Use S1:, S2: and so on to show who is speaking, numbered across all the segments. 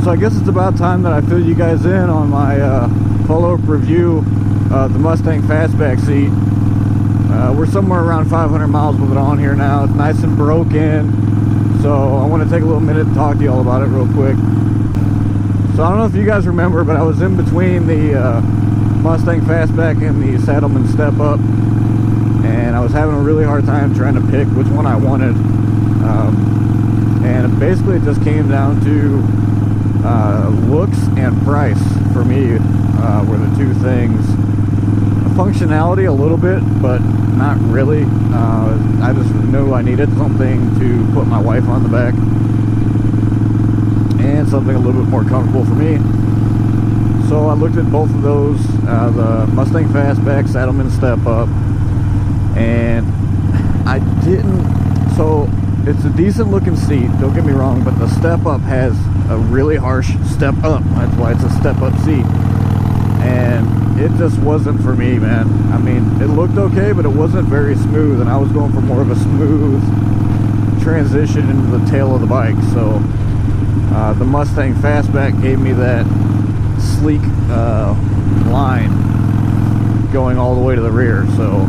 S1: So I guess it's about time that I fill you guys in on my follow-up review of the Mustang Fastback seat. We're somewhere around 500 miles with it on here now. It's nice and broken, so I want to take a little minute to talk to you all about it real quick. So I don't know if you guys remember, but I was in between the Mustang Fastback and the Saddleman Step Up, and I was having a really hard time trying to pick which one I wanted. And basically it just came down to looks and price for me were the two things. Functionality a little bit, but not really. I just knew I needed something to put my wife on the back and something a little bit more comfortable for me. So I looked at both of those, the Mustang Fastback, Saddleman Step Up, and I didn't. So it's a decent looking seat, don't get me wrong, but the Step Up has a really harsh step up. That's why it's a step up seat, and it just wasn't for me, man. I mean, it looked okay, but it wasn't very smooth, and I was going for more of a smooth transition into the tail of the bike. So the Mustang Fastback gave me that sleek line going all the way to the rear. So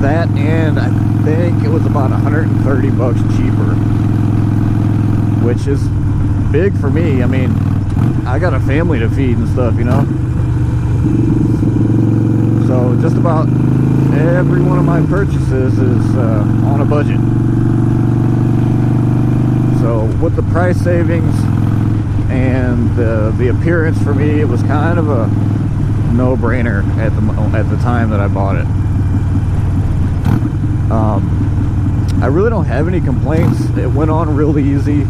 S1: that, and I think it was about 130 bucks cheaper, which is big for me. I mean, I got a family to feed and stuff, you know. So just about every one of my purchases is on a budget. So with the price savings and the appearance, for me, it was kind of a no-brainer at the time that I bought it. I really don't have any complaints. It went on real easy.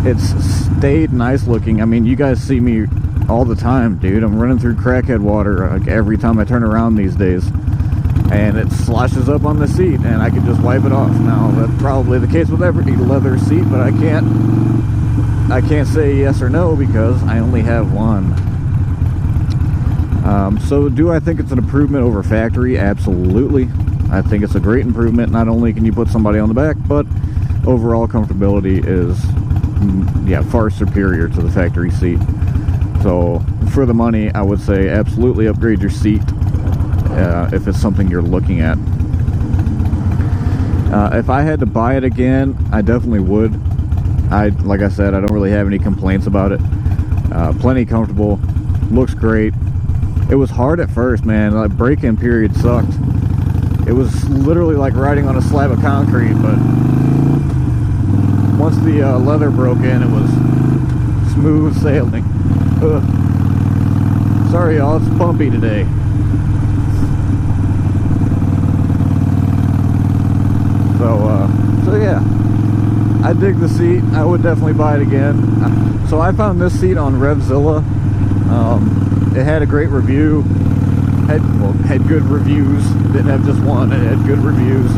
S1: It's stayed nice looking. I mean, you guys see me all the time, dude. I'm running through crackhead water like every time I turn around these days, and it sloshes up on the seat, and I can just wipe it off. Now that's probably the case with every leather seat, but I can't say yes or no because I only have one. So do I think it's an improvement over factory? Absolutely. I think it's a great improvement. Not only can you put somebody on the back, but overall comfortability is, yeah, far superior to the factory seat. So for the money, I would say absolutely upgrade your seat if it's something you're looking at. If I had to buy it again, I definitely would. Like I said, I don't really have any complaints about it. Plenty comfortable, looks great. It was hard at first, man. Like, break-in period sucked. It was literally like riding on a slab of concrete, but once the leather broke in, it was smooth sailing. Sorry y'all, it's bumpy today. So yeah, I dig the seat. I would definitely buy it again. So I found this seat on Revzilla. It had a great review. Had good reviews. Didn't have just one. It had good reviews.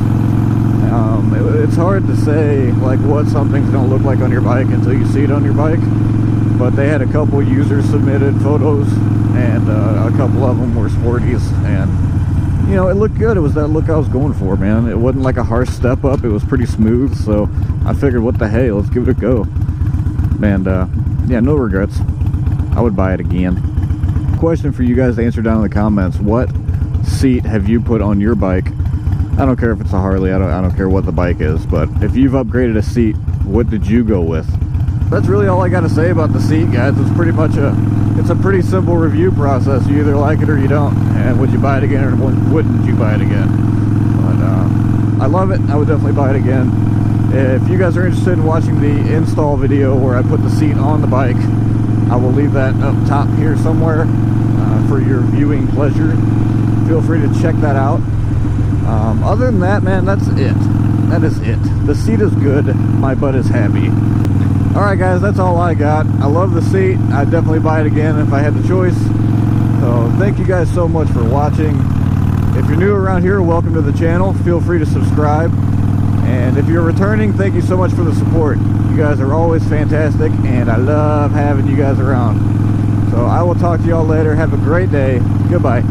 S1: It's hard to say like what something's gonna look like on your bike until you see it on your bike. But they had a couple users submitted photos, and a couple of them were sporties, and you know, it looked good. It was that look I was going for, man. It wasn't like a harsh step up. It was pretty smooth, so I figured, what the hey, let's give it a go. And yeah, no regrets. I would buy it again. Question for you guys to answer down in the comments: what seat have you put on your bike? I don't care if it's a Harley. I don't care what the bike is, but if you've upgraded a seat, what did you go with? That's really all I got to say about the seat, guys. It's pretty much it's a pretty simple review process. You either like it or you don't. And would you buy it again, or wouldn't you buy it again? But I love it. I would definitely buy it again. If you guys are interested in watching the install video where I put the seat on the bike, I will leave that up top here somewhere for your viewing pleasure. Feel free to check that out. Other than that, man, that's it. That is it. The seat is good. My butt is happy. Alright guys, that's all I got. I love the seat. I'd definitely buy it again if I had the choice. So thank you guys so much for watching. If you're new around here, welcome to the channel. Feel free to subscribe. And if you're returning, thank you so much for the support. You guys are always fantastic, and I love having you guys around. So I will talk to y'all later. Have a great day. Goodbye.